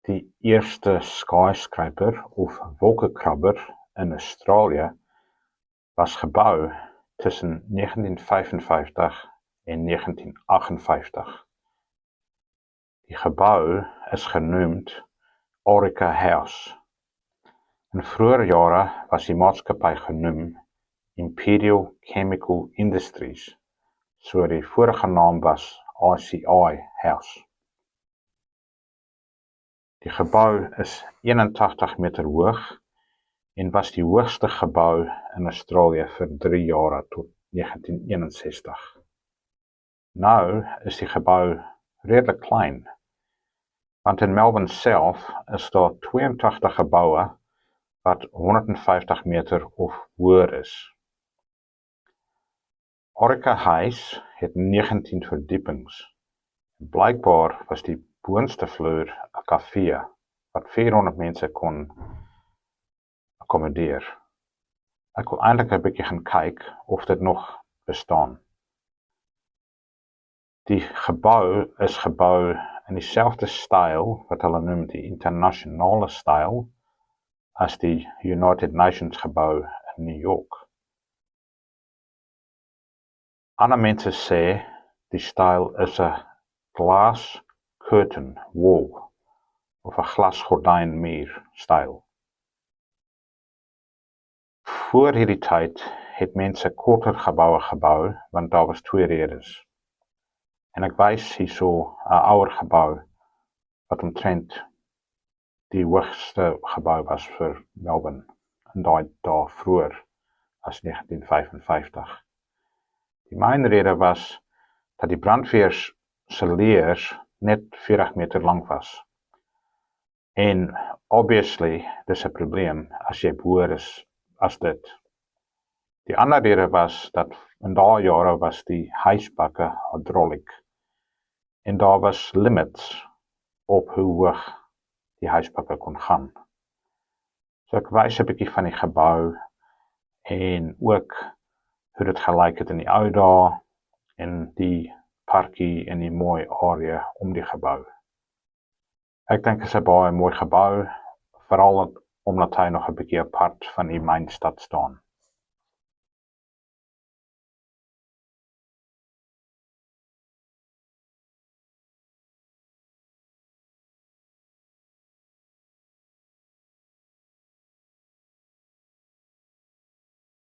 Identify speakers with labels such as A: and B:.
A: Die eerste skyscraper of wolkekrabber in Australië was gebou tussen 1955 en 1958. Die gebou is genoemd Orica House. In vroeë jare was die maatskappy genoem Imperial Chemical Industries, so die vorige naam was ICI House. Die gebou is 81 meter hoog en was die hoogste gebou in Australië vir 3 jare tot 1961. Nou is die gebou redelik klein, want in Melbourne self is daar 82 geboue wat 150 meter of hoër is. Orica House het 19 verdiepings. Blykbaar was die boonste vloer 'n kafee wat 400 mense kon akkommodeer. Ek wil eintlik 'n bietjie gaan kyk of dit nog bestaan. Die gebou is gebou in dieselfde styl wat hulle noem die internasionale styl as die United Nations gebou in New York. Ander mense sê die styl is 'n glass curtain wall of 'n glasgordyn muur styl. Voor hierdie tyd het mense korter geboue gebou, want daar was 2 redes. En ek wys hierso 'n ouer gebou wat omtrent die hoogste gebou was vir Melbourne in daai dae vroeër as 1955. Die main rede was dat die brandweer se leers net 40 meter lank was. En obviously, dis 'n probleem as jy boer is as dit. Die ander rede was dat in daai jare was die huisbakke hydrauliek en daar was limits op hoe hoog die huisbakke kon gaan. So ek wys 'n bietjie van die gebou en ook hoe dit gelyk het in die ou dae en die parkie en die mooi area om die gebou. Ek dink dit is 'n baie mooi gebou, veral omdat hy nog 'n bietjie apart van die myn stad staan.